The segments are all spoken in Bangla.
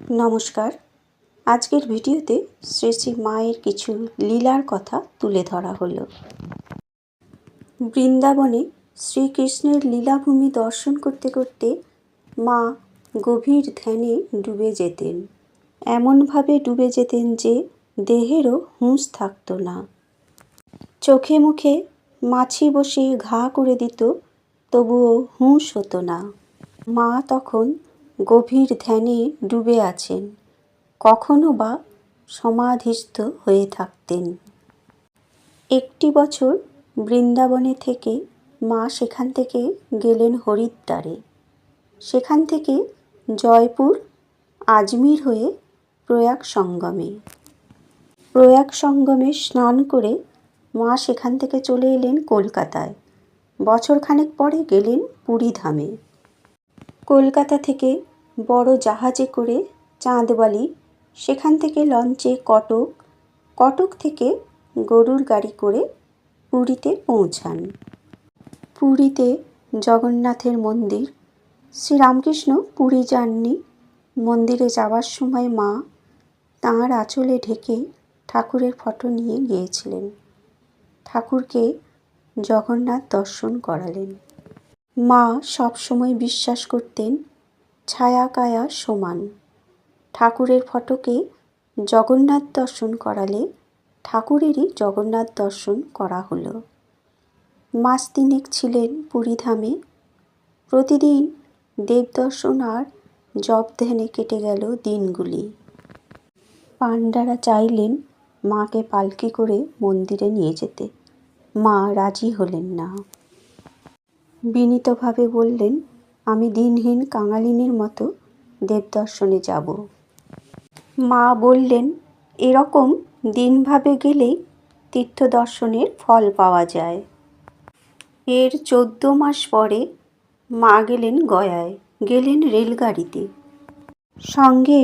নমস্কার। আজকের ভিডিওতে শ্রী শ্রী মায়ের কিছু লীলার কথা তুলে ধরা হলো। বৃন্দাবনে শ্রীকৃষ্ণের লীলাভূমি দর্শন করতে করতে মা গভীর ধ্যানে ডুবে যেতেন। এমনভাবে ডুবে যেতেন যে দেহেরও হুঁশ থাকতো না। চোখে মুখে মাছি বসে ঘা করে দিত, তবুও হুঁশ হতো না। মা তখন গভীর ধ্যানে ডুবে আছেন, কখনো বা সমাধিস্থ হয়ে থাকতেন। একটি বছর বৃন্দাবনে থেকে মা সেখান থেকে গেলেন হরিদ্বারে। সেখান থেকে জয়পুর, আজমির হয়ে প্রয়াগ সঙ্গমে। প্রয়াগ সঙ্গমে স্নান করে মা সেখান থেকে চলে এলেন কলকাতায়। বছরখানেক পরে গেলেন পুরীধামে। কলকাতা থেকে বড় জাহাজে করে চাঁদবালি, সেখান থেকে লঞ্চে কটক, কটক থেকে গরুর গাড়ি করে পুরীতে পৌঁছান। পুরীতে জগন্নাথের মন্দির। শ্রীরামকৃষ্ণ পুরী যাননি। মন্দিরে যাওয়ার সময় মা তাঁর আঁচলে ঢেকে ঠাকুরের ফটো নিয়ে গিয়েছিলেন। ঠাকুরকে জগন্নাথ দর্শন করালেন। মা সবসময় বিশ্বাস করতেন ছায়া কায়া সমান। ঠাকুরের ফটোকে জগন্নাথ দর্শন করালে ঠাকুরেরই জগন্নাথ দর্শন করা হলো। মাস তিনেক ছিলেন পুরীধামে। প্রতিদিন দেবদর্শন আর জপ ধ্যানে কেটে গেল দিনগুলি। পাণ্ডারা চাইলেন মাকে পালকি করে মন্দিরে নিয়ে যেতে। মা রাজি হলেন না। বিনীতভাবে বললেন, আমি দিনহীন কাঙালিনীর মতো দেবদর্শনে যাব। মা বললেন, এরকম দিনভাবে গেলেই তীর্থদর্শনের ফল পাওয়া যায়। এর 14 মাস পরে মা গেলেন গয়ায়। গেলেন রেলগাড়িতে। সঙ্গে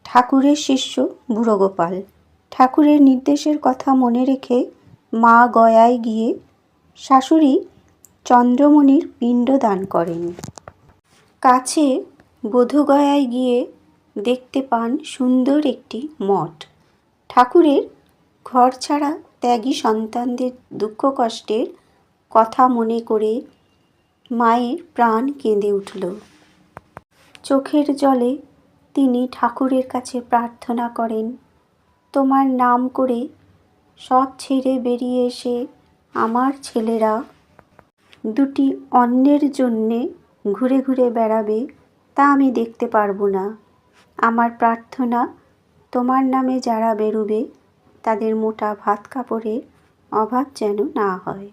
ঠাকুরের শিষ্য বুড়োগোপাল। ঠাকুরের নির্দেশের কথা মনে রেখে মা গয়ায় গিয়ে শাশুড়ি চন্দ্রমণির পিণ্ড দান করেন। কাছে বোধগয়ায় গিয়ে দেখতে পান সুন্দর একটি মঠ। ঠাকুরের ঘর ছাড়া ত্যাগী সন্তানদের দুঃখ কষ্টের কথা মনে করে মায়ের প্রাণ কেঁদে উঠল। চোখের জলে তিনি ঠাকুরের কাছে প্রার্থনা করেন, তোমার নাম করে সব ছেড়ে বেরিয়ে এসে আমার ছেলেরা দুটি অন্যের জন্যে ঘুরে ঘুরে বেড়াবে, তা আমি দেখতে পারবো না। আমার প্রার্থনা, তোমার নামে যারা বেরোবে তাদের মোটা ভাত কাপড়ের অভাব যেন না হয়।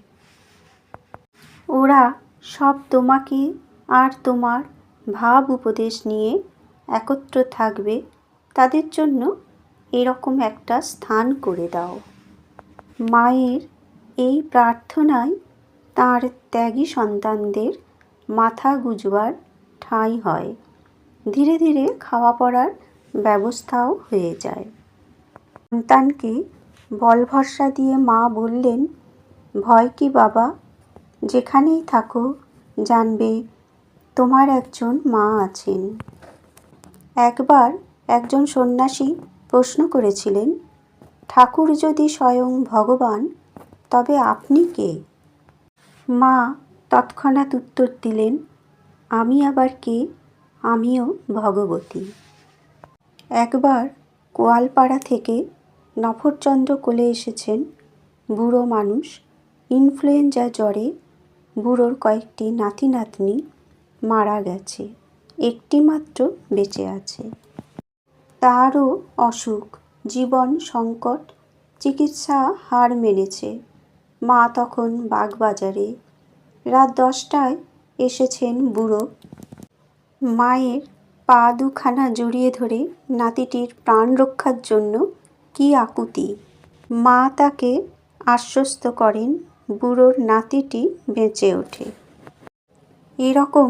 ওরা সব তোমাকে আর তোমার ভাব উপদেশ নিয়ে একত্র থাকবে, তাদের জন্য এরকম একটা স্থান করে দাও। মায়ের এই প্রার্থনায় তাঁর ত্যাগী সন্তানদের মাথা গুঁজবার ঠাঁই হয়। ধীরে ধীরে খাওয়া পড়ার ব্যবস্থাও হয়ে যায়। সন্তানকে বল ভরসা দিয়ে মা বললেন, ভয় কি বাবা, যেখানেই থাকো জানবে তোমার একজন মা আছেন। একবার একজন সন্ন্যাসী প্রশ্ন করেছিলেন, ঠাকুর যদি স্বয়ং ভগবান তবে আপনি কে? মা তৎক্ষণাৎ উত্তর দিলেন, আমি আবার কে? আমিও ভগবতী। একবার কোয়ালপাড়া থেকে নফরচন্দ্র কোলে এসেছেন। বুড়ো মানুষ। ইনফ্লুয়েঞ্জা জ্বরে বুড়োর কয়েকটি নাতি নাতনি মারা গেছে, একটি মাত্র বেঁচে আছে। তারও অসুখ, জীবন সংকট, চিকিৎসা হার মেনেছে। মা তখন বাগবাজারে। রাত 10টায় এসেছেন বুড়ো। মায়ের পা দুখানা জড়িয়ে ধরে নাতিটির প্রাণ রক্ষার জন্য কি আকুতি। মা তাকে আশ্বস্ত করেন, বুড়োর নাতিটি বেঁচে ওঠে। এরকম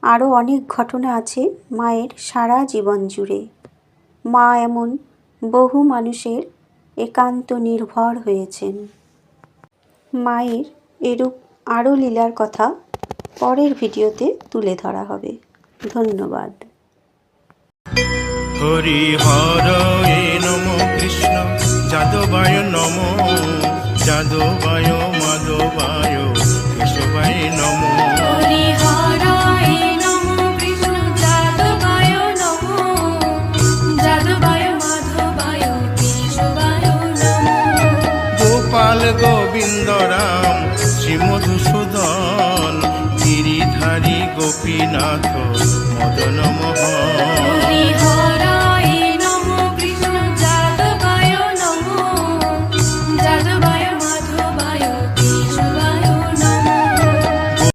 আরও অনেক ঘটনা আছে মায়ের সারা জীবন জুড়ে। মা এমন বহু মানুষের একান্ত নির্ভর হয়েছেন। মায়ের এরূপ আরও লীলার কথা পরের ভিডিওতে তুলে ধরা হবে। ধন্যবাদ। হরি হরয়ে নম কৃষ্ণ যাদবায় নম যাদবায় মাধবায় কেশবায় নম হরি হরায় নমো কৃষ্ণ যাদবায় নমো যাদবায় মাধবায় কেশবায় নমো গোপাল গোবিন্দ রাম শ্রী মধুসূদন গিরিধারী গোপীনাথ মদন মোহন